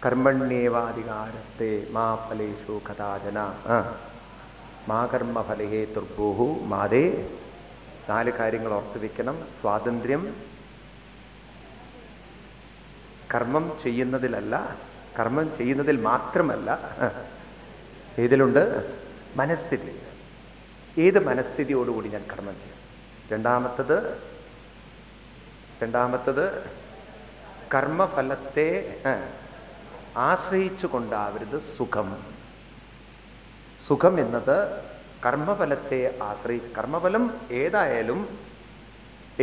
കർമ്മണ്യേവാധികാരസ്തേ മാ ഫലേഷു കഥാചന മാ കർമ്മഫലേ ഹേതുർഭൂഃ മാതേ. 4 കാര്യങ്ങൾ ഓർത്തു വെക്കണം. സ്വാതന്ത്ര്യം കർമ്മം ചെയ്യുന്നതിലല്ല, കർമ്മം ചെയ്യുന്നതിൽ മാത്രമല്ല, ഏതിലുണ്ട്? മനസ്ഥിതി. ഏത് മനസ്ഥിതിയോടുകൂടി ഞാൻ കർമ്മം ചെയ്യും. രണ്ടാമത്തത് കർമ്മഫലത്തെ ആശ്രയിച്ചു കൊണ്ടാവരുത് സുഖം. സുഖം എന്നത് കർമ്മഫലത്തെ കർമ്മഫലം ഏതായാലും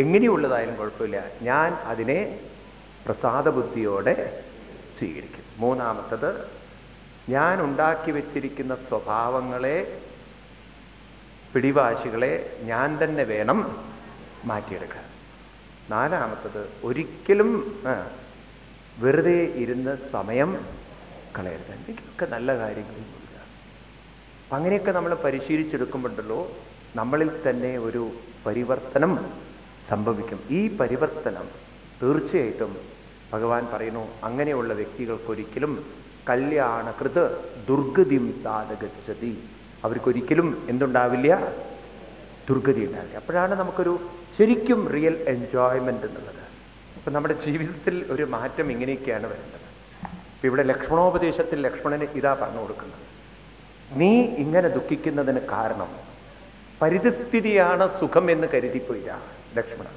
എങ്ങനെയുള്ളതായാലും കുഴപ്പമില്ല, ഞാൻ അതിനെ പ്രസാദബുദ്ധിയോടെ സ്വീകരിക്കും. മൂന്നാമത്തത് ഞാൻ ഉണ്ടാക്കി വെച്ചിരിക്കുന്ന സ്വഭാവങ്ങളെ, പിടിവാശികളെ ഞാൻ തന്നെ വേണം മാറ്റിയെടുക്കാൻ. നാലാമത്തത് ഒരിക്കലും വെറുതെ ഇരുന്ന് സമയം കളയരുത്. എന്തെങ്കിലുമൊക്കെ നല്ല കാര്യങ്ങളിൽ മുഴുകുക. അപ്പം അങ്ങനെയൊക്കെ നമ്മൾ പരിശീലിച്ചെടുക്കുമ്പോഴല്ലോ നമ്മളിൽ തന്നെ ഒരു പരിവർത്തനം സംഭവിക്കും. ഈ പരിവർത്തനം തീർച്ചയായിട്ടും ഭഗവാൻ പറയുന്നു, അങ്ങനെയുള്ള വ്യക്തികൾക്കൊരിക്കലും കല്യാണകൃത് ദുർഗതിം താതഗച്ഛതി. അവർക്കൊരിക്കലും എന്തുണ്ടാവില്ല? ദുർഗതി ഉണ്ടാവില്ല. അപ്പോഴാണ് നമുക്കൊരു ശരിക്കും റിയൽ എൻജോയ്മെന്റ് എന്നുള്ളത്. അപ്പം നമ്മുടെ ജീവിതത്തിൽ ഒരു മാറ്റം ഇങ്ങനെയൊക്കെയാണ് വരുന്നത്. ഇപ്പം ഇവിടെ ലക്ഷ്മണോപദേശത്തിൽ ലക്ഷ്മണന് ഇതാ പറഞ്ഞു കൊടുക്കുന്നത്, നീ ഇങ്ങനെ ദുഃഖിക്കുന്നതിന് കാരണം പരിതസ്ഥിതിയാണ് സുഖം എന്ന് കരുതിപ്പോയില്ല ലക്ഷ്മണൻ.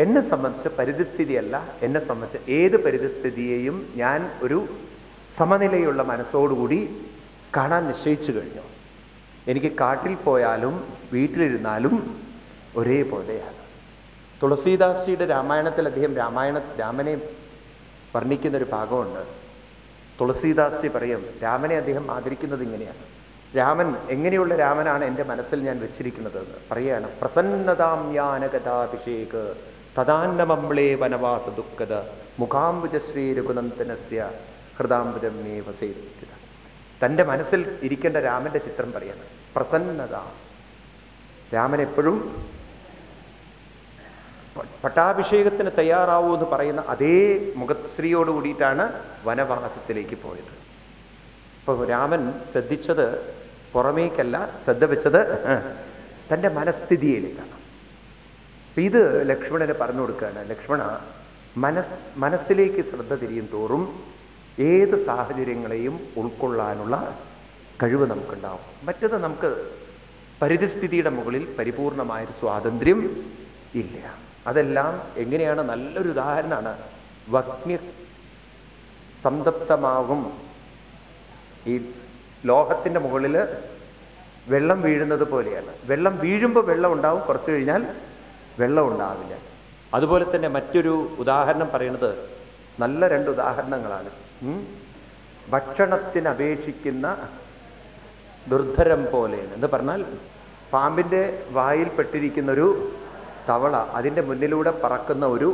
എന്നെ സംബന്ധിച്ച് പരിതസ്ഥിതിയല്ല, എന്നെ സംബന്ധിച്ച് ഏത് പരിതസ്ഥിതിയെയും ഞാൻ ഒരു സമനിലയുള്ള മനസ്സോടുകൂടി കാണാൻ നിശ്ചയിച്ചു കഴിഞ്ഞു. എനിക്ക് കാട്ടിൽ പോയാലും വീട്ടിലിരുന്നാലും ഒരേപോലെയാണ്. തുളസീദാസിയുടെ രാമായണത്തിൽ അദ്ദേഹം രാമനെ വർണ്ണിക്കുന്നൊരു ഭാഗമുണ്ട്. തുളസീദാസി പറയും, രാമനെ അദ്ദേഹം ആദരിക്കുന്നത് ഇങ്ങനെയാണ്. രാമൻ എങ്ങനെയുള്ള രാമനാണ് എൻ്റെ മനസ്സിൽ ഞാൻ വെച്ചിരിക്കുന്നത് എന്ന് പറയുകയാണ്. പ്രസന്നതാം യാനഗതാഭിഷേക തദാന്നമംളേ വനവാസ ദുഃഖത മുഖാംബുജശ്രീ രഘുനന്ദനസ്യ ഹൃദാംബുജം മേ വസേരിക്കുക. തൻ്റെ മനസ്സിൽ ഇരിക്കേണ്ട രാമന്റെ ചിത്രം പറയാണ്. പ്രസന്നത. രാമൻ എപ്പോഴും പട്ടാഭിഷേകത്തിന് തയ്യാറാവൂ എന്ന് പറയുന്ന അതേ മുഖശ്രീയോട് കൂടിയിട്ടാണ് വനവാസത്തിലേക്ക് പോയത്. അപ്പോൾ രാമൻ ശ്രദ്ധിച്ചത് പുറമേക്കല്ല, ശ്രദ്ധ വെച്ചത് തൻ്റെ മനസ്ഥിതിയിലേക്കാണ്. ഇത് ലക്ഷ്മണന് പറഞ്ഞു കൊടുക്കുകയാണ്. ലക്ഷ്മണ, മനസ്സിലേക്ക് ശ്രദ്ധ തിരിയും തോറും ഏത് സാഹചര്യങ്ങളെയും ഉൾക്കൊള്ളാനുള്ള കഴിവ് നമുക്കുണ്ടാവും. മറ്റത് നമുക്ക് പരിതസ്ഥിതിയുടെ മുകളിൽ പരിപൂർണമായൊരു സ്വാതന്ത്ര്യം ഇല്ല. അതെല്ലാം എങ്ങനെയാണ്? നല്ലൊരു ഉദാഹരണമാണ്. വഗ്നി സംതപ്തമാകും. ഈ ലോഹത്തിൻ്റെ മുകളിൽ വെള്ളം വീഴുന്നത് പോലെയാണ്. വെള്ളം വീഴുമ്പോൾ വെള്ളം ഉണ്ടാവും, കുറച്ച് കഴിഞ്ഞാൽ വെള്ളം ഉണ്ടാവില്ല. അതുപോലെ തന്നെ മറ്റൊരു ഉദാഹരണം പറയുന്നത്, നല്ല 2 ഉദാഹരണങ്ങളാണ്. ഭക്ഷണത്തിന് അപേക്ഷിക്കുന്ന ദുർധരം പോലെ എന്ന് പറഞ്ഞാൽ, പാമ്പിൻ്റെ വായിൽ പെട്ടിരിക്കുന്നൊരു തവള അതിൻ്റെ മുന്നിലൂടെ പറക്കുന്ന ഒരു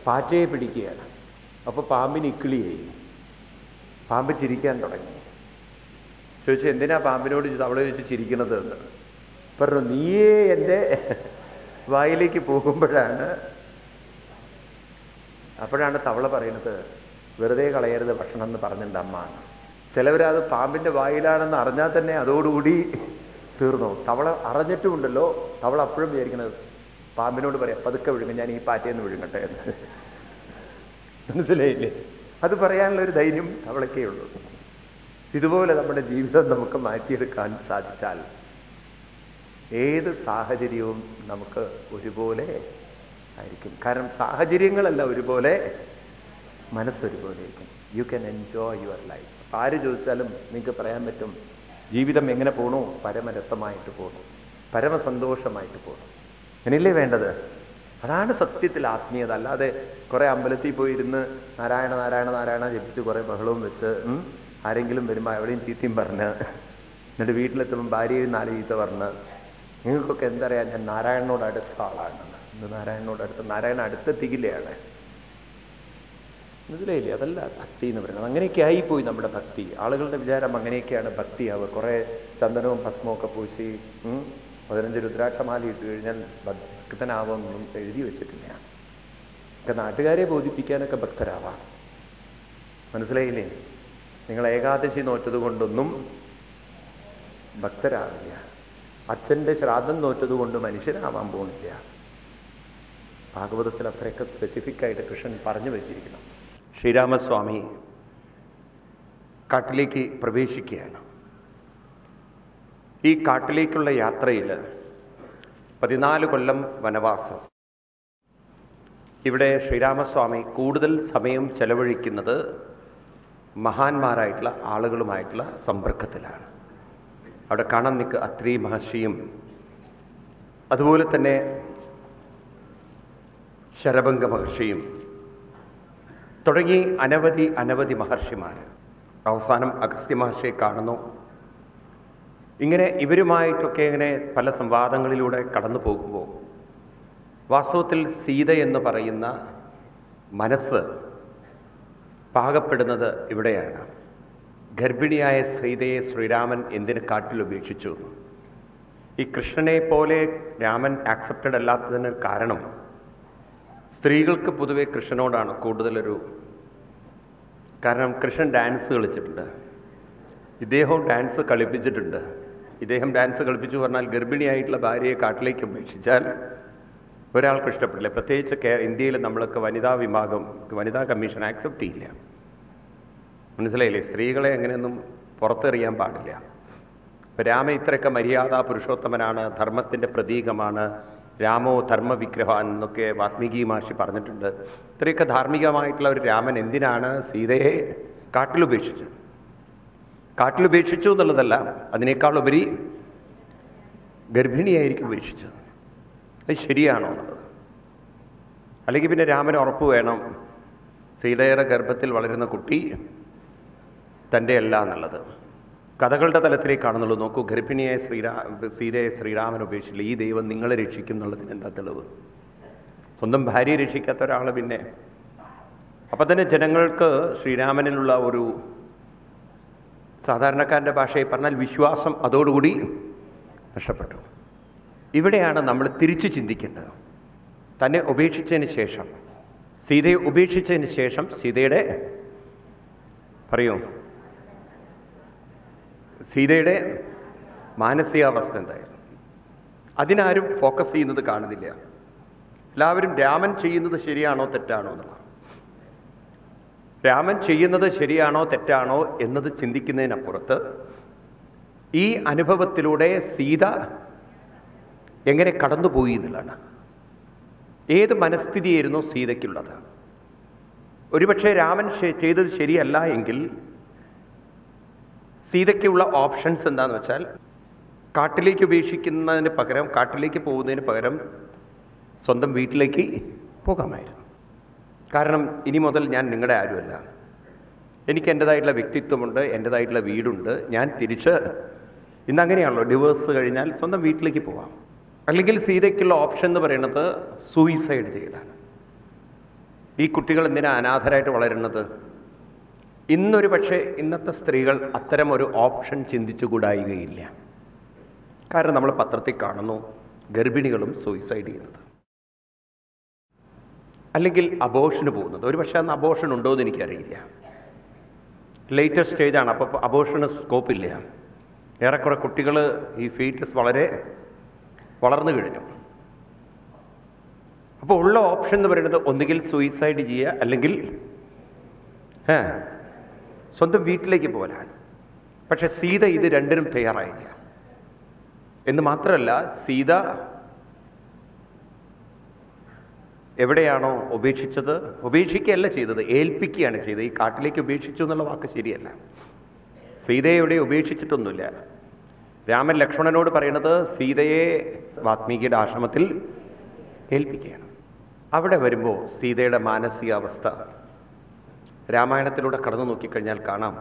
പാറ്റയെ പിടിക്കുകയാണ്. അപ്പോൾ പാമ്പിന് ഇക്കിളിയായി. പാമ്പ് ചിരിക്കാൻ തുടങ്ങി. ചോദിച്ചു, എന്തിനാ പാമ്പിനോട് തവള ചോദിച്ച് ചിരിക്കുന്നത് എന്ന്. പറഞ്ഞു, നീയേ എൻ്റെ വായിലേക്ക് അപ്പോഴാണ് തവള പറയുന്നത്, വെറുതെ കളയരുത് ഭക്ഷണം എന്ന് പറഞ്ഞിട്ടുണ്ട് അമ്മ. ചിലവരത് പാമ്പിൻ്റെ വായിലാണെന്ന് അറിഞ്ഞാൽ തന്നെ അതോടുകൂടി തീർന്നു. തവള അറിഞ്ഞിട്ടുമുണ്ടല്ലോ, തവള അപ്പോഴും വിചാരിക്കുന്നത് പാമ്പിനോട് പറയാം, പതുക്കെ വിഴുങ്ങും, ഞാൻ ഈ പാറ്റയെന്ന് വിഴുങ്ങട്ടെ എന്ന്. മനസ്സിലായില്ലേ? അത് പറയാനുള്ള ഒരു ധൈര്യം തവളക്കേ ഉള്ളൂ. ഇതുപോലെ നമ്മുടെ ജീവിതം നമുക്ക് മാറ്റിയെടുക്കാൻ സാധിച്ചാൽ ഏത് സാഹചര്യവും നമുക്ക് ഒരുപോലെ ആയിരിക്കും. കാരണം സാഹചര്യങ്ങളല്ല ഒരുപോലെ, മനസ്സൊരുപോലെ ആയിരിക്കും. You can enjoy your life. ആര് ചോദിച്ചാലും നിങ്ങൾക്ക് പറയാൻ പറ്റും, ജീവിതം എങ്ങനെ പോകണു? പരമരസമായിട്ട് പോകണം, പരമസന്തോഷമായിട്ട് പോകണം. അങ്ങനെയല്ലേ വേണ്ടത്? അതാണ് സത്യത്തിൽ ആത്മീയത. അല്ലാതെ കുറെ അമ്പലത്തിൽ പോയിരുന്ന് നാരായണ നാരായണ നാരായണ ജപിച്ച് കുറെ ബഹളവും വെച്ച് ആരെങ്കിലും വരുമ്പോൾ എവിടെയും ചീത്തയും പറഞ്ഞ്, എന്നിട്ട് വീട്ടിലെത്തുമ്പോൾ ഭാര്യയും 4 ചീത്ത പറഞ്ഞ്, നിങ്ങൾക്കൊക്കെ എന്തറിയാം, ഞാൻ നാരായണനോട് അടുത്ത ആളാണ്. ഇന്ന് നാരായണനോട് നാരായണ അടുത്തെത്തിക്കില്ലയാണ്. മനസ്സിലായില്ലേ? അതല്ല ഭക്തി എന്ന് പറയുന്നത്. അങ്ങനെയൊക്കെ ആയിപ്പോയി നമ്മുടെ ഭക്തി. ആളുകളുടെ വിചാരം അങ്ങനെയൊക്കെയാണ് ഭക്തിയാവുക. കുറെ ചന്ദനവും ഭസ്മവും ഒക്കെ പൂശി 15 രുദ്രാക്ഷമാല ഇട്ട് കഴിഞ്ഞാൽ ഭക്തനാവുമെന്നൊന്നും എഴുതി വെച്ചിട്ടില്ല. ഒക്കെ നാട്ടുകാരെ ബോധിപ്പിക്കാനൊക്കെ ഭക്തരാവാം. മനസ്സിലായില്ലേ? നിങ്ങൾ ഏകാദശി നോറ്റത് കൊണ്ടൊന്നും ഭക്തരാവില്ല. അച്ഛൻ്റെ ശ്രാദ്ധം നോറ്റത് കൊണ്ട് മനുഷ്യരാവാൻ പോകുന്നില്ല. ഭാഗവതത്തിൽ അത്രയൊക്കെ സ്പെസിഫിക് ആയിട്ട് കൃഷ്ണൻ പറഞ്ഞു വെച്ചിരിക്കണം. ശ്രീരാമസ്വാമി കാട്ടിലേക്ക് പ്രവേശിക്കുകയാണ്. ഈ കാട്ടിലേക്കുള്ള യാത്രയിൽ 14 കൊല്ലം വനവാസം. ഇവിടെ ശ്രീരാമസ്വാമി കൂടുതൽ സമയം ചെലവഴിക്കുന്നത് മഹാന്മാരായിട്ടുള്ള ആളുകളുമായിട്ടുള്ള സമ്പർക്കത്തിലാണ്. അവിടെ കാണാൻ നിൽക്കുക അത്രി മഹർഷിയും അതുപോലെ തന്നെ ശരഭംഗ മഹർഷിയും തുടങ്ങി അനവധി മഹർഷിമാർ. അവസാനം അഗസ്ത്യ മഹർഷിയെ കാണുന്നു. ഇങ്ങനെ ഇവരുമായിട്ടൊക്കെ ഇങ്ങനെ പല സംവാദങ്ങളിലൂടെ കടന്നു പോകുമ്പോൾ വാസ്തവത്തിൽ സീത എന്ന് പറയുന്ന മനസ്സ് പാകപ്പെടുന്നത് ഇവിടെയാണ്. ഗർഭിണിയായ സീതയെ ശ്രീരാമൻ എന്തിന് കാട്ടിൽ ഉപേക്ഷിച്ചു? ഈ കൃഷ്ണനെ പോലെ രാമൻ ആക്സെപ്റ്റഡ് അല്ലാത്തതിന് കാരണം സ്ത്രീകൾക്ക് പൊതുവെ കൃഷ്ണനോടാണ് കൂടുതലൊരു. കാരണം കൃഷ്ണൻ ഡാൻസ് കളിച്ചിട്ടുണ്ട്, ഇദ്ദേഹവും ഡാൻസ് കളിപ്പിച്ചിട്ടുണ്ട്. ഇദ്ദേഹം ഡാൻസ് കളിപ്പിച്ചു പറഞ്ഞാൽ ഗർഭിണിയായിട്ടുള്ള ഭാര്യയെ കാട്ടിലേക്ക് ഉപേക്ഷിച്ചാൽ ഒരാൾക്ക് ഇഷ്ടപ്പെടില്ല. പ്രത്യേകിച്ച് ഇന്ത്യയിൽ നമ്മളൊക്കെ വനിതാ കമ്മീഷൻ ആക്സെപ്റ്റ് ചെയ്യില്ല. മനസ്സിലായില്ലേ? സ്ത്രീകളെ അങ്ങനെയൊന്നും പുറത്തെറിയാൻ പാടില്ല. ഇപ്പം രാമൻ ഇത്രയൊക്കെ മര്യാദാ പുരുഷോത്തമനാണ്, ധർമ്മത്തിൻ്റെ പ്രതീകമാണ്, രാമോ ധർമ്മവിഗ്രഹാൻ എന്നൊക്കെ വാൽമീകി മഹർഷി പറഞ്ഞിട്ടുണ്ട്. ഇത്രയൊക്കെ ധാർമ്മികമായിട്ടുള്ള ഒരു രാമൻ എന്തിനാണ് സീതയെ കാട്ടിലുപേക്ഷിച്ചത്? കാട്ടിലുപേക്ഷിച്ചു എന്നുള്ളതല്ല, അതിനേക്കാളുപരി ഗർഭിണിയായിരിക്കും ഉപേക്ഷിച്ചത്. അത് ശരിയാണോ എന്നുള്ളത്. അല്ലെങ്കിൽ പിന്നെ രാമന് ഉറപ്പ് വേണം സീതയുടെ ഗർഭത്തിൽ വളരുന്ന കുട്ടി തൻ്റെ അല്ല എന്നുള്ളത്. കഥകളുടെ തലത്തിലേക്കാണെന്നുള്ളൂ. നോക്കൂ, ഗർഭിണിയായ സീതയെ ശ്രീരാമൻ ഉപേക്ഷിച്ചില്ല. ഈ ദൈവം നിങ്ങളെ രക്ഷിക്കും എന്നുള്ളതിന് എന്താ തെളിവ്? സ്വന്തം ഭാര്യയെ രക്ഷിക്കാത്ത ഒരാൾ പിന്നെ. അപ്പം തന്നെ ജനങ്ങൾക്ക് ശ്രീരാമനിലുള്ള ഒരു, സാധാരണക്കാരൻ്റെ ഭാഷയിൽ പറഞ്ഞാൽ വിശ്വാസം അതോടുകൂടി നഷ്ടപ്പെട്ടു. ഇവിടെയാണ് നമ്മൾ തിരിച്ചു ചിന്തിക്കേണ്ടത്. തന്നെ ഉപേക്ഷിച്ചതിന് ശേഷം, സീതയെ ഉപേക്ഷിച്ചതിന് ശേഷം സീതയുടെ സീതയുടെ മാനസികാവസ്ഥ എന്തായിരുന്നു? അതിനാരും ഫോക്കസ് ചെയ്യുന്നത് കാണുന്നില്ല. എല്ലാവരും രാമൻ ചെയ്യുന്നത് ശരിയാണോ തെറ്റാണോ എന്നുള്ളത്. രാമൻ ചെയ്യുന്നത് ശരിയാണോ തെറ്റാണോ എന്നത് ചിന്തിക്കുന്നതിനപ്പുറത്ത് ഈ അനുഭവത്തിലൂടെ സീത എങ്ങനെ കടന്നുപോയി എന്നുള്ളതാണ്. ഏത് മനസ്ഥിതിയായിരുന്നു സീതയ്ക്കുള്ളത്? ഒരുപക്ഷെ രാമൻ ചെയ്തത് ശരിയല്ല എങ്കിൽ സീതയ്ക്കുള്ള ഓപ്ഷൻസ് എന്താണെന്ന് വെച്ചാൽ കാട്ടിലേക്ക് ഉപേക്ഷിക്കുന്നതിന് പകരം, കാട്ടിലേക്ക് പോകുന്നതിന് പകരം സ്വന്തം വീട്ടിലേക്ക് പോകാമായിരുന്നു. കാരണം ഇനി മുതൽ ഞാൻ നിങ്ങളുടെ ആരുമല്ല, എനിക്ക് എൻ്റെതായിട്ടുള്ള വ്യക്തിത്വമുണ്ട്, എൻ്റെതായിട്ടുള്ള വീടുണ്ട്, ഞാൻ തിരിച്ച്, ഇന്നങ്ങനെയാണല്ലോ ഡിവോഴ്സ് കഴിഞ്ഞാൽ സ്വന്തം വീട്ടിലേക്ക് പോവാം. അല്ലെങ്കിൽ സീതയ്ക്കുള്ള ഓപ്ഷൻ എന്ന് പറയുന്നത് സൂയിസൈഡ് ചെയ്യലാണ്. ഈ കുട്ടികൾ എന്തിനാ അനാഥരായിട്ട് വളരുന്നത്? ഇന്നൊരു പക്ഷേ ഇന്നത്തെ സ്ത്രീകൾ അത്തരം ഒരു ഓപ്ഷൻ ചിന്തിച്ചുകൂടായികയില്ല. കാരണം നമ്മൾ പത്രത്തിൽ കാണുന്നു ഗർഭിണികളും സൂയിസൈഡ് ചെയ്യുന്നത്, അല്ലെങ്കിൽ അബോഷന് പോകുന്നത്. ഒരു പക്ഷേ അന്ന് അബോഷൻ ഉണ്ടോ എന്ന് എനിക്കറിയില്ല. ലേറ്റസ്റ്റ് സ്റ്റേജാണ്, അപ്പോൾ അബോഷന് സ്കോപ്പില്ല. ഏറെക്കുറെ കുട്ടികൾ, ഈ ഫീറ്റസ് വളരെ വളർന്നു കഴിഞ്ഞു. അപ്പോൾ ഉള്ള ഓപ്ഷൻ എന്ന് പറയുന്നത് ഒന്നുകിൽ സൂയിസൈഡ് ചെയ്യുക, അല്ലെങ്കിൽ സ്വന്തം വീട്ടിലേക്ക് പോകാനാണ്. പക്ഷെ സീത ഇത് രണ്ടിനും തയ്യാറായില്ല. എന്ന് മാത്രമല്ല, സീത എവിടെയാണോ ഉപേക്ഷിച്ചത്, ഉപേക്ഷിക്കുകയല്ല ചെയ്തത്, ഏൽപ്പിക്കുകയാണ് ചെയ്തത്. ഈ കാട്ടിലേക്ക് ഉപേക്ഷിച്ചു എന്നുള്ള വാക്ക് ശരിയല്ല. സീതയെ എവിടെ ഉപേക്ഷിച്ചിട്ടൊന്നുമില്ല. രാമൻ ലക്ഷ്മണനോട് പറയുന്നത് സീതയെ വാൽമീകിയുടെ ആശ്രമത്തിൽ ഏൽപ്പിക്കുകയാണ്. അവിടെ വരുമ്പോൾ സീതയുടെ മാനസികാവസ്ഥ രാമായണത്തിലൂടെ കടന്നു നോക്കിക്കഴിഞ്ഞാൽ കാണാം,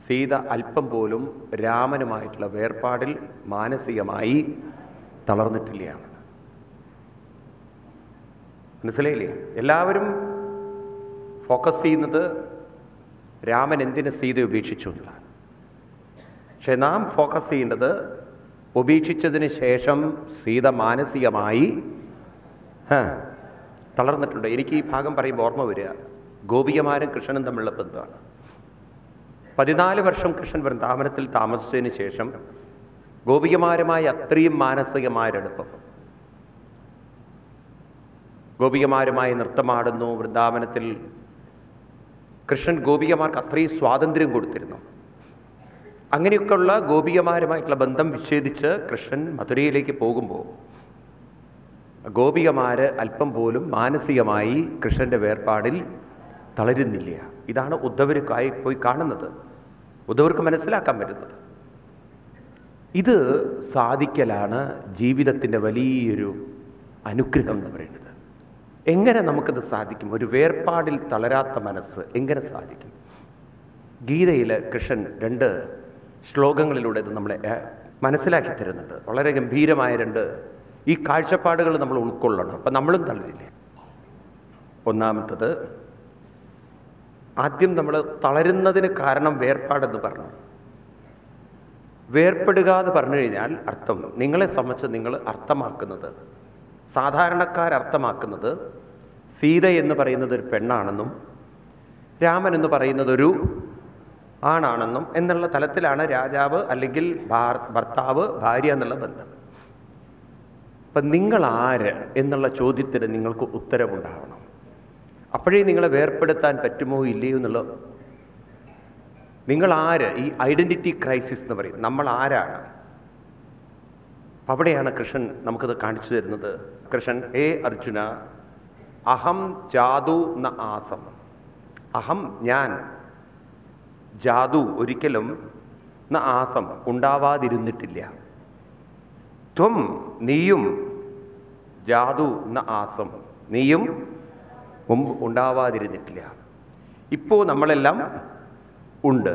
സീത അല്പം പോലും രാമനുമായിട്ടുള്ള വേർപാടിൽ മാനസികമായി തളർന്നിട്ടില്ല. മനസ്സിലായില്ലേ? എല്ലാവരും ഫോക്കസ് ചെയ്യുന്നത് രാമൻ എന്തിന് സീത ഉപേക്ഷിച്ചു എന്നുള്ളതാണ്. പക്ഷെ നാം ഫോക്കസ് ചെയ്യേണ്ടത് ഉപേക്ഷിച്ചതിന് ശേഷം സീത മാനസികമായി തളർന്നിട്ടുണ്ട്. എനിക്ക് ഈ ഭാഗം പറയുമ്പോൾ ഓർമ്മ വരിക, ഗോപികമാരും കൃഷ്ണനും തമ്മിലുള്ള ബന്ധമാണ്. 14 വർഷം കൃഷ്ണൻ വൃന്ദാവനത്തിൽ താമസിച്ചതിന് ശേഷം ഗോപികമാരുമായി അത്രയും മാനസികമായൊരടുപ്പം. ഗോപികമാരുമായി നൃത്തമാടുന്നു വൃന്ദാവനത്തിൽ. കൃഷ്ണൻ ഗോപികമാർക്ക് അത്രയും സ്വാതന്ത്ര്യം കൊടുത്തിരുന്നു. അങ്ങനെയൊക്കെയുള്ള ഗോപികമാരുമായിട്ടുള്ള ബന്ധം വിച്ഛേദിച്ച് കൃഷ്ണൻ മധുരയിലേക്ക് പോകുമ്പോൾ ഗോപികമാര് അല്പം മാനസികമായി കൃഷ്ണന്റെ വേർപാടിൽ തളരുന്നില്ല. ഇതാണ് ഉദ്ധവർക്കായി പോയി കാണുന്നത്, ഉദ്ധവർക്ക് മനസ്സിലാക്കാൻ പറ്റുന്നത്. ഇത് സാധിക്കലാണ് ജീവിതത്തിൻ്റെ വലിയൊരു അനുഗ്രഹം എന്ന് പറയുന്നത്. എങ്ങനെ നമുക്കത് സാധിക്കും? ഒരു വേർപാടിൽ തളരാത്ത മനസ്സ് എങ്ങനെ സാധിക്കും? ഗീതയിൽ കൃഷ്ണൻ 2 ശ്ലോകങ്ങളിലൂടെ ഇത് നമ്മളെ മനസ്സിലാക്കി തരുന്നുണ്ട്. വളരെ ഗംഭീരമായ 2 ഈ കാഴ്ചപ്പാടുകൾ നമ്മൾ ഉൾക്കൊള്ളണം. അപ്പം നമ്മളും തളരില്ലേ. ഒന്നാമത്തത്, ആദ്യം നമ്മൾ തളരുന്നതിന് കാരണം വേർപാടെന്ന് പറഞ്ഞു. വേർപ്പെടുക എന്ന് പറഞ്ഞു കഴിഞ്ഞാൽ അർത്ഥം, നിങ്ങളെ സംബന്ധിച്ച് നിങ്ങൾ അർത്ഥമാക്കുന്നത്, സാധാരണക്കാരർത്ഥമാക്കുന്നത് സീത എന്ന് പറയുന്നത് ഒരു പെണ്ണാണെന്നും രാമൻ എന്ന് പറയുന്നത് ഒരു ആണാണെന്നും എന്നുള്ള തലത്തിലാണ് രാജാവ് അല്ലെങ്കിൽ ഭർത്താവ് ഭാര്യ എന്നുള്ള ബന്ധം. അപ്പം നിങ്ങൾ ആര് എന്നുള്ള ചോദ്യത്തിന് നിങ്ങൾക്ക് ഉത്തരവുണ്ടാവണം. അപ്പോഴേ നിങ്ങളെ വേർപ്പെടുത്താൻ പറ്റുമോ ഇല്ലയോ എന്നുള്ള, നിങ്ങൾ ആര്, ഈ ഐഡന്റിറ്റി ക്രൈസിസ് എന്ന് പറയും, നമ്മൾ ആരാണ്. അവിടെയാണ് കൃഷ്ണൻ നമുക്കത് കാണിച്ചു തരുന്നത്. കൃഷ്ണൻ, ഹേ അർജുന, അഹം ജാതു ന ആസം. അഹം ഞാൻ, ജാതു ഒരിക്കലും, ന ആസം ഉണ്ടാവാതിരുന്നിട്ടില്ല. ത്വം നീയും, ജാതു ന ആസം നീയും മുമ്പ് ഉണ്ടാവാതിരുന്നിട്ടില്ല. ഇപ്പോൾ നമ്മളെല്ലാം ഉണ്ട്.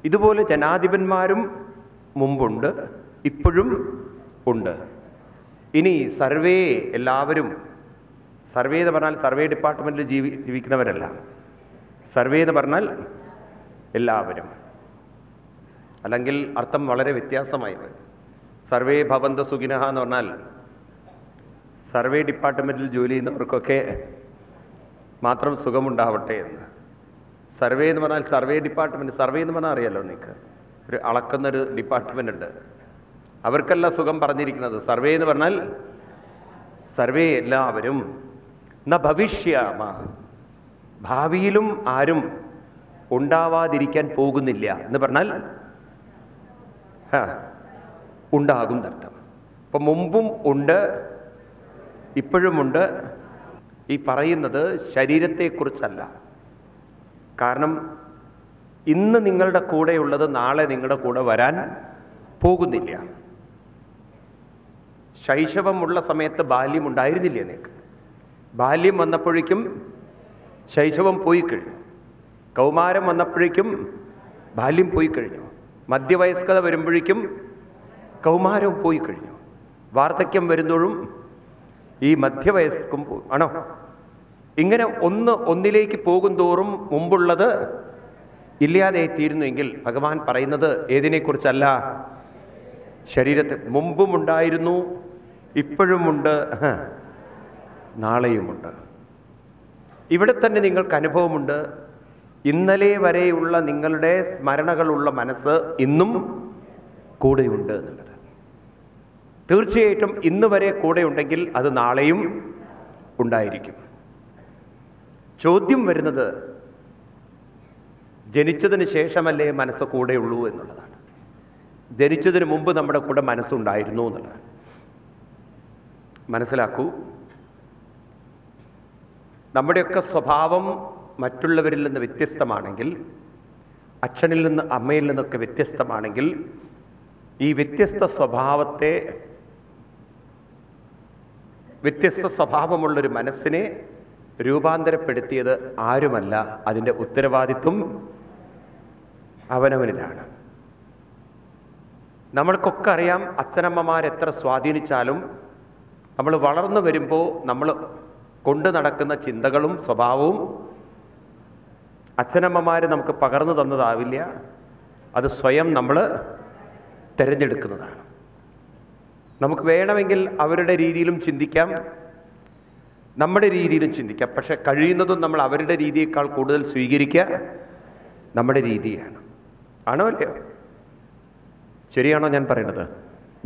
ഇതുപോലെ ജനാധിപന്മാരും മുമ്പുണ്ട്, ഇപ്പോഴും ഉണ്ട്. ഇനി സർവേ, എല്ലാവരും, സർവേ എന്ന് പറഞ്ഞാൽ സർവേ ഡിപ്പാർട്ട്മെന്റിൽ ജീവിക്കുന്നവരല്ല. സർവേ എന്ന് പറഞ്ഞാൽ എല്ലാവരും, അല്ലെങ്കിൽ അർത്ഥം വളരെ വ്യത്യാസമായി. സർവേ ഭവന്ത സുഖിനഃ എന്ന് പറഞ്ഞാൽ സർവേ ഡിപ്പാർട്ട്മെന്റിൽ ജോലി ചെയ്യുന്നവർക്കൊക്കെ മാത്രം സുഖമുണ്ടാവട്ടെ എന്ന്. സർവേ എന്ന് പറഞ്ഞാൽ സർവേ ഡിപ്പാർട്ട്മെന്റ്, സർവേ എന്ന് പറഞ്ഞാൽ അറിയാലോ നിങ്ങൾക്ക്, ഒരു അളക്കുന്നൊരു ഡിപ്പാർട്ട്മെന്റ് ഉണ്ട്, അവർക്കല്ല സുഖം പറഞ്ഞിരിക്കുന്നത്. സർവേ എന്ന് പറഞ്ഞാൽ സർവേ എല്ലാവരും. ന ഭവിഷ്യാമ, ഭാവിയിലും ആരും ഉണ്ടാവാതിരിക്കാൻ പോകുന്നില്ല എന്ന് പറഞ്ഞാൽ ഉണ്ടാകും അർത്ഥം. അപ്പൊ മുമ്പും ഉണ്ട്, ഇപ്പോഴുമുണ്ട്. ഈ പറയുന്നത് ശരീരത്തെക്കുറിച്ചല്ല. കാരണം ഇന്ന് നിങ്ങളുടെ കൂടെയുള്ളത് നാളെ നിങ്ങളുടെ കൂടെ വരാൻ പോകുന്നില്ല. ശൈശവമുള്ള സമയത്ത് ബാല്യം ഉണ്ടായിരുന്നില്ലേ നിങ്ങൾക്ക്? ബാല്യം വന്നപ്പോഴേക്കും ശൈശവം പോയി കഴിഞ്ഞു. കൗമാരം വന്നപ്പോഴേക്കും ബാല്യം പോയി കഴിഞ്ഞു. മധ്യവയസ്കത വരുമ്പോഴേക്കും കൗമാരവും പോയി കഴിഞ്ഞു. വാർദ്ധക്യം വരുമ്പോഴും ഈ മധ്യവയസ്കം ആണോ? ഇങ്ങനെ ഒന്നിലേക്ക് പോകും തോറും മുമ്പുള്ളത് ഇല്ലാതെ തീരുന്നുവെങ്കിൽ ഭഗവാൻ പറയുന്നത് ഏതിനെക്കുറിച്ചല്ല? ശരീരത്തെ. മുമ്പും ഉണ്ടായിരുന്നു, ഇപ്പോഴുമുണ്ട്, നാളെയുമുണ്ട്. ഇവിടെ തന്നെ നിങ്ങൾക്ക് അനുഭവമുണ്ട്. ഇന്നലെ വരെയുള്ള നിങ്ങളുടെ സ്മരണകളുള്ള മനസ്സ് ഇന്നും കൂടെയുണ്ട് എന്നുള്ളത്. തീർച്ചയായിട്ടും ഇന്ന് വരെ കൂടെ ഉണ്ടെങ്കിൽ അത് നാളെയും ഉണ്ടായിരിക്കും. ചോദ്യം വരുന്നത് ജനിച്ചതിന് ശേഷമല്ലേ മനസ്സ് കൂടെയുള്ളൂ എന്നുള്ളതാണ്. ജനിച്ചതിന് മുമ്പ് നമ്മുടെ കൂടെ മനസ്സുണ്ടായിരുന്നു എന്നുള്ളതാണ്. മനസ്സിലാക്കൂ, നമ്മുടെയൊക്കെ സ്വഭാവം മറ്റുള്ളവരിൽ നിന്ന് വ്യത്യസ്തമാണെങ്കിൽ, അച്ഛനിൽ നിന്ന് അമ്മയിൽ നിന്നൊക്കെ വ്യത്യസ്തമാണെങ്കിൽ, ഈ വ്യത്യസ്ത സ്വഭാവമുള്ളൊരു മനസ്സിനെ രൂപാന്തരപ്പെടുത്തിയത് ആരുമല്ല. അതിൻ്റെ ഉത്തരവാദിത്വം അവനവനിലാണ്. നമ്മൾക്കൊക്കെ അറിയാം, അച്ഛനമ്മമാരെത്ര സ്വാധീനിച്ചാലും നമ്മൾ വളർന്നു വരുമ്പോൾ നമ്മൾ കൊണ്ടു നടക്കുന്ന ചിന്തകളും സ്വഭാവവും അച്ഛനമ്മമാർ നമുക്ക് പകർന്നു തന്നതാവില്ല. അത് സ്വയം നമ്മൾ തിരഞ്ഞെടുക്കുന്നതാണ്. നമുക്ക് വേണമെങ്കിൽ അവരുടെ രീതിയിലും ചിന്തിക്കാം, നമ്മുടെ രീതിയിലും ചിന്തിക്കാം. പക്ഷെ കഴിയുന്നതും നമ്മൾ അവരുടെ രീതിയേക്കാൾ കൂടുതൽ സ്വീകരിക്കുക നമ്മുടെ രീതിയാണ്. ആണോ അല്ലയോ? ശരിയാണോ ഞാൻ പറയുന്നത്?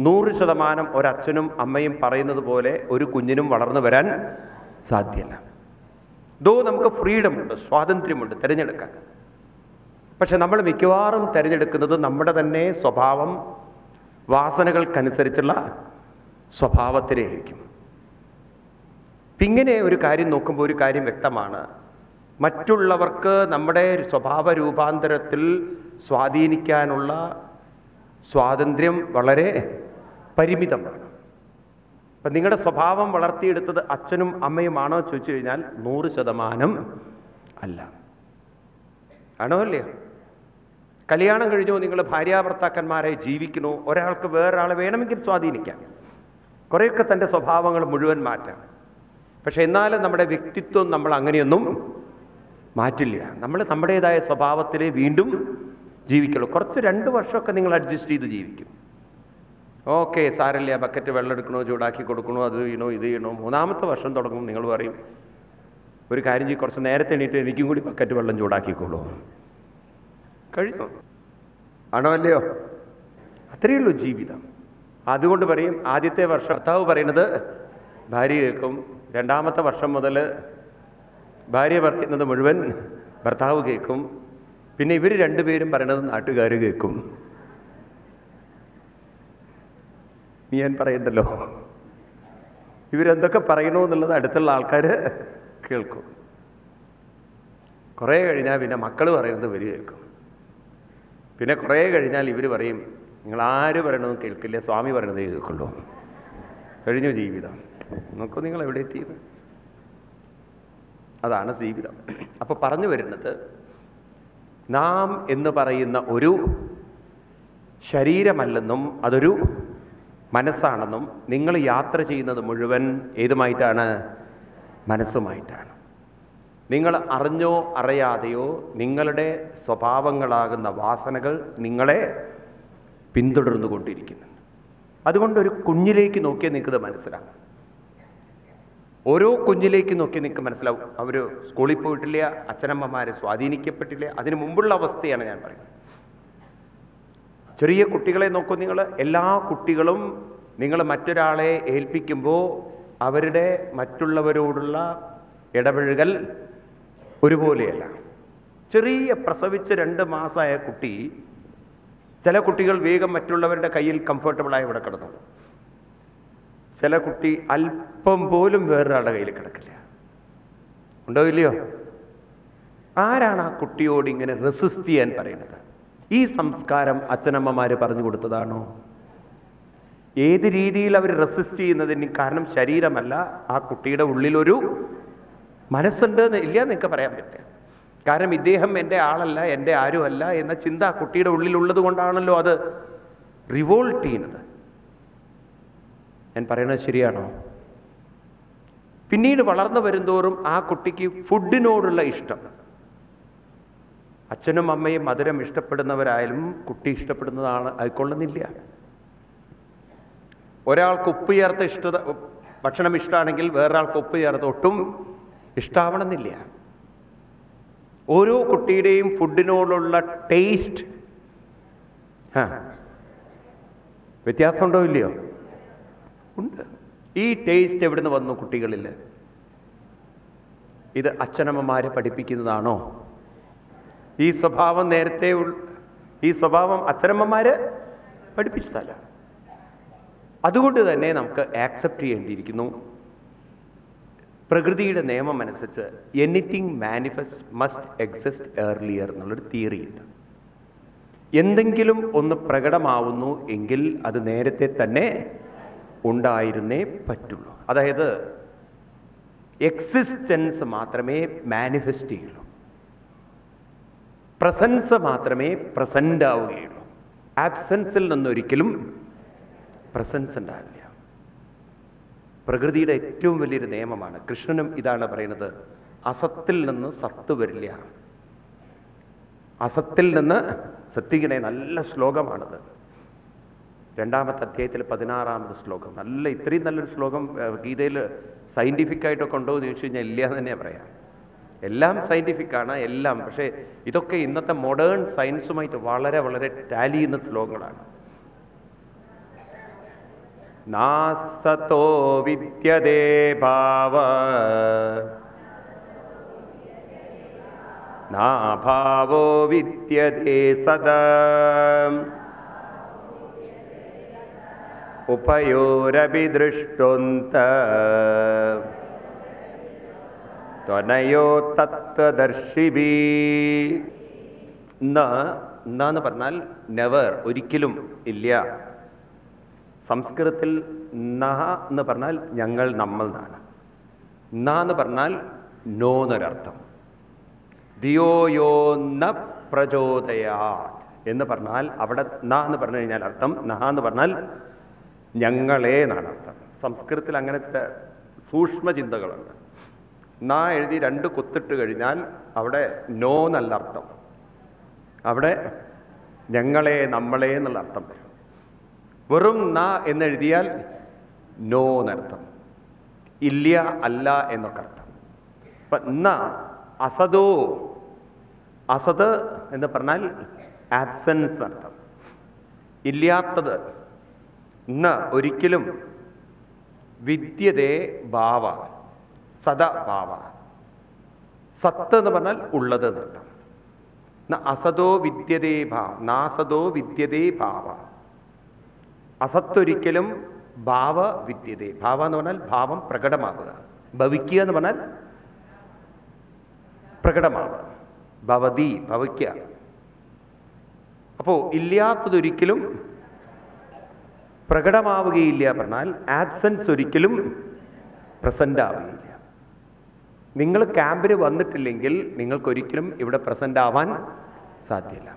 100% ഒരച്ഛനും അമ്മയും പറയുന്നത് പോലെ ഒരു കുഞ്ഞിനും വളർന്നു വരാൻ സാധ്യമല്ല. നമുക്ക് ഫ്രീഡം ഉണ്ട്, സ്വാതന്ത്ര്യമുണ്ട് തിരഞ്ഞെടുക്കാൻ. പക്ഷെ നമ്മൾ മിക്കവാറും തിരഞ്ഞെടുക്കുന്നത് നമ്മുടെ തന്നെ സ്വഭാവം, വാസനകൾക്കനുസരിച്ചുള്ള സ്വഭാവത്തിലായിരിക്കും. ഇങ്ങനെ ഒരു കാര്യം നോക്കുമ്പോൾ ഒരു കാര്യം വ്യക്തമാണ്. മറ്റുള്ളവർക്ക് നമ്മുടെ സ്വഭാവ രൂപാന്തരത്തിൽ സ്വാധീനിക്കാനുള്ള സ്വാതന്ത്ര്യം വളരെ പരിമിതമാണ്. അപ്പം നിങ്ങളുടെ സ്വഭാവം വളർത്തിയെടുത്തത് അച്ഛനും അമ്മയുമാണോ ചോദിച്ചു കഴിഞ്ഞാൽ 100% അല്ല. ആണോ അല്ലയോ? കല്യാണം കഴിഞ്ഞോ നിങ്ങൾ ഭാര്യാഭർത്താക്കന്മാരായി ജീവിക്കണോ? ഒരാൾക്ക് വേറൊരാളെ വേണമെങ്കിൽ സ്വാധീനിക്കാം, കുറേയൊക്കെ തൻ്റെ സ്വഭാവങ്ങൾ മുഴുവൻ മാറ്റാം. പക്ഷെ എന്നാലും നമ്മുടെ വ്യക്തിത്വം നമ്മൾ അങ്ങനെയൊന്നും മാറ്റില്ല. നമ്മൾ നമ്മുടേതായ സ്വഭാവത്തിലെ വീണ്ടും ജീവിക്കുള്ളൂ. കുറച്ച് 2 വർഷമൊക്കെ നിങ്ങൾ അഡ്ജസ്റ്റ് ചെയ്ത് ജീവിക്കും. ഓക്കെ, സാരമില്ല, ബക്കറ്റ് വെള്ളം എടുക്കണോ, ചൂടാക്കി കൊടുക്കണോ, അത് ചെയ്യണോ, ഇത് ചെയ്യണോ. 3-ാമത്തെ വർഷം തുടങ്ങും നിങ്ങൾ പറയും, ഒരു കാര്യം ചെയ്യും, കുറച്ച് നേരത്തെ എണീറ്റ് എനിക്കും കൂടി ബക്കറ്റ് വെള്ളം ചൂടാക്കിക്കോളൂ. കഴിഞ്ഞു. ആണോ അല്ലയോ? അത്രയേ ഉള്ളൂ ജീവിതം. അതുകൊണ്ട് പറയും, ആദ്യത്തെ വർഷം ഭർത്താവ് പറയുന്നത് ഭാര്യ കേൾക്കും, 2-ാമത്തെ വർഷം മുതൽ ഭാര്യ പറയുന്നത് മുഴുവൻ ഭർത്താവ് കേൾക്കും, പിന്നെ ഇവർ രണ്ടുപേരും പറയണത് നാട്ടുകാർ കേൾക്കും. ഞാൻ പറയണ്ടല്ലോ, ഇവരെന്തൊക്കെ പറയണമെന്നുള്ളത് അടുത്തുള്ള ആൾക്കാർ കേൾക്കും. കുറേ കഴിഞ്ഞാൽ പിന്നെ മക്കൾ പറയുന്നത് ഇവർ കേൾക്കും. പിന്നെ കുറേ കഴിഞ്ഞാൽ ഇവർ പറയും, നിങ്ങൾ ആര് പറയണമെന്ന് കേൾക്കില്ല, സ്വാമി പറയണതേ കേൾക്കുള്ളൂ. കഴിഞ്ഞു ജീവിതം. നോക്കൂ നിങ്ങൾ എവിടെ എത്തിയത്. അതാണ് ജീവിതം. അപ്പൊ പറഞ്ഞു വരുന്നത്, നാം എന്ന് പറയുന്ന ഒരു ശരീരമല്ലെന്നും അതൊരു മനസ്സാണെന്നും നിങ്ങൾ യാത്ര ചെയ്യുന്നത് മുഴുവൻ ഏതുമായിട്ടാണ്? മനസ്സുമായിട്ടാണ്. നിങ്ങൾ അറിഞ്ഞോ അറിയാതെയോ നിങ്ങളുടെ സ്വഭാവങ്ങളാകുന്ന വാസനകൾ നിങ്ങളെ പിന്തുടർന്നു കൊണ്ടിരിക്കുന്നുണ്ട്. അതുകൊണ്ട് ഒരു കുഞ്ഞിലേക്ക് നോക്കിയാൽ നിങ്ങൾക്കത് മനസ്സിലാവും. ഓരോ കുഞ്ഞിലേക്ക് നോക്കി നിങ്ങൾക്ക് മനസ്സിലാവും, അവർ സ്കൂളിൽ പോയിട്ടില്ല, അച്ഛനമ്മമാരെ സ്വാധീനിക്കപ്പെട്ടില്ല. അതിനു മുമ്പുള്ള അവസ്ഥയാണ് ഞാൻ പറയുന്നത്. ചെറിയ കുട്ടികളെ നോക്കൂ നിങ്ങൾ. എല്ലാ കുട്ടികളും നിങ്ങൾ മറ്റൊരാളെ ഏൽപ്പിക്കുമ്പോൾ അവരുടെ മറ്റുള്ളവരോടുള്ള ഇടപഴകൽ ഒരുപോലെയല്ല. ചെറിയ പ്രസവിച്ച് 2 മാസമായ കുട്ടി, ചില കുട്ടികൾ വേഗം മറ്റുള്ളവരുടെ കയ്യിൽ കംഫർട്ടബിളായി ഇവിടെ കിടന്നു. ചില കുട്ടി അല്പം പോലും വേറൊരാളുടെ കയ്യിൽ കിടക്കില്ല. ഉണ്ടോ ഇല്ലയോ? ആരാണ് ആ കുട്ടിയോട് ഇങ്ങനെ റെസിസ്റ്റ് ചെയ്യാൻ പറയുന്നത്? ഈ സംസ്കാരം അച്ഛനമ്മമാര് പറഞ്ഞു കൊടുത്തതാണോ? ഏത് രീതിയിൽ അവർ റെസിസ്റ്റ് ചെയ്യുന്നതിന് കാരണം ശരീരമല്ല, ആ കുട്ടിയുടെ ഉള്ളിലൊരു മനസ്സുണ്ട് ഇല്ല നിങ്ങൾക്ക് പറയാൻ പറ്റുക. കാരണം ഇദ്ദേഹം എൻ്റെ ആളല്ല, എൻ്റെ ആരുമല്ല എന്ന ചിന്ത ആ കുട്ടിയുടെ ഉള്ളിലുള്ളത് കൊണ്ടാണല്ലോ അത് റിവോൾട്ട് ചെയ്യുന്നത്. ഞാൻ പറയുന്നത് ശരിയാണോ? പിന്നീട് വളർന്നു വരുന്തോറും ആ കുട്ടിക്ക് ഫുഡിനോടുള്ള ഇഷ്ടം, അച്ഛനും അമ്മയും മധുരം ഇഷ്ടപ്പെടുന്നവരായാലും കുട്ടി ഇഷ്ടപ്പെടുന്നതാണ് ആയിക്കൊള്ളുന്നില്ല. ഒരാൾക്ക് ഉപ്പ് ചേർത്ത് ഭക്ഷണം ഇഷ്ടമാണെങ്കിൽ വേറൊരാൾക്ക് ഉപ്പ് ചേർത്ത് ഒട്ടും ഇഷ്ടാവണമെന്നില്ല. ഓരോ കുട്ടിയുടെയും ഫുഡിനോടുള്ള ടേസ്റ്റ് വ്യത്യാസമുണ്ടോ ഇല്ലയോ? ഉണ്ട്. ഈ ടേസ്റ്റ് എവിടുന്ന് വന്നു കുട്ടികളിൽ? ഇത് അച്ഛനമ്മമാരെ പഠിപ്പിക്കുന്നതാണോ? ഈ സ്വഭാവം ഈ സ്വഭാവം അച്ഛനമ്മമാര് പഠിപ്പിച്ചതല്ല. അതുകൊണ്ട് തന്നെ നമുക്ക് ആക്സെപ്റ്റ് ചെയ്യേണ്ടിയിരിക്കുന്നു. പ്രകൃതിയുടെ നിയമം അനുസരിച്ച് anything manifest must exist earlier എന്നുള്ളൊരു തിയറി ഉണ്ട്. എന്തെങ്കിലും ഒന്ന് പ്രകടമാവുന്നു എങ്കിൽ അത് നേരത്തെ തന്നെ ഉണ്ടായിരുന്നേ പറ്റുള്ളൂ. അതായത് എക്സിസ്റ്റൻസ് മാത്രമേ മാനിഫെസ്റ്റ് ചെയ്യുള്ളൂ, പ്രസൻസ് മാത്രമേ പ്രസന്റ് ആവുകയുള്ളൂ. ആബ്സെൻസിൽ നിന്നൊരിക്കലും പ്രസൻസ് ഉണ്ടാവില്ല. പ്രകൃതിയുടെ ഏറ്റവും വലിയൊരു നിയമമാണ്. കൃഷ്ണനും ഇതാണ് പറയുന്നത്, അസത്തിൽ നിന്ന് സത്ത് വരില്ല. അസത്തിൽ നിന്ന്, ശ്രദ്ധിക്കണേ, നല്ല ശ്ലോകമാണത്. 2-ാമത്തെ അധ്യായത്തിൽ 16-ാമത് ശ്ലോകം. ഇത്രയും നല്ലൊരു ശ്ലോകം ഗീതയിൽ സയൻറ്റിഫിക്കായിട്ടൊക്കെ ഉണ്ടോ എന്ന് ചോദിച്ചു കഴിഞ്ഞാൽ ഇല്ല എന്ന് തന്നെ പറയാം. എല്ലാം സയൻറ്റിഫിക്കാണ്, എല്ലാം. പക്ഷേ ഇതൊക്കെ ഇന്നത്തെ മോഡേൺ സയൻസുമായിട്ട് വളരെ വളരെ ടാലി ചെയ്യുന്ന ശ്ലോകങ്ങളാണ്. നാസതോ വിദ്യതേ ഭാവ നാഭാവോ വിദ്യതേ സദാ ഉഭയോരപി ദൃഷ്ടോന്ത ത്വനയോ തത്വദർശിബി. എന്ന് പറഞ്ഞാൽ നെവർ, ഒരിക്കലും ഇല്ല. സംസ്കൃതത്തിൽ നഹ എന്ന് പറഞ്ഞാൽ ഞങ്ങൾ, നമ്മൾ എന്നാണ്. എന്ന് പറഞ്ഞാൽ നോ എന്നൊരർത്ഥം. ധിയോയോ ന പ്രചോദയാ എന്ന് പറഞ്ഞാൽ അവിടെ എന്ന് പറഞ്ഞു കഴിഞ്ഞാൽ അർത്ഥം, നഹ എന്ന് പറഞ്ഞാൽ ഞങ്ങളെ എന്നാണ് അർത്ഥം. സംസ്കൃതത്തിൽ അങ്ങനെ ചില സൂക്ഷ്മ ചിന്തകളുണ്ട്. എഴുതി 2 കുത്തിട്ട് കഴിഞ്ഞാൽ അവിടെ നോ എന്നല്ല അർത്ഥം, അവിടെ ഞങ്ങളെ, നമ്മളെ എന്നുള്ള അർത്ഥം വരും. വെറും എന്നെഴുതിയാൽ നോ എന്നർത്ഥം, ഇല്ല, അല്ല എന്നൊക്കെ അർത്ഥം. അപ്പം അസതോ, അസത് എന്ന് പറഞ്ഞാൽ ആബ്സെൻസ് അർത്ഥം, ഇല്ലാത്തത്. ഒരിക്കലും. വിദ്യതേ ഭാവ, സദഭാവ. സത്ത് എന്ന് പറഞ്ഞാൽ ഉള്ളത് എന്നർത്ഥം. അസതോ വിദ്യതേ ഭാവ, നാസതോ വിദ്യതേ ഭാവ. അസത്തൊരിക്കലും, ഭാവ വിദ്യതേ. ഭാവ എന്ന് പറഞ്ഞാൽ ഭാവം പ്രകടമാവുക, ഭവിക്കുക എന്ന് പറഞ്ഞാൽ പ്രകടമാവുക, ഭവതി ഭവിക്കുക. അപ്പോ ഇല്ലാത്തതൊരിക്കലും പ്രകടമാവുകയില്ല പറഞ്ഞാൽ ആബ്സെൻസ് ഒരിക്കലും പ്രസന്റ് ആവുകയില്ല. നിങ്ങൾ ക്യാമ്പിന് വന്നിട്ടില്ലെങ്കിൽ നിങ്ങൾക്കൊരിക്കലും ഇവിടെ പ്രസന്റ് ആവാൻ സാധ്യമല്ല.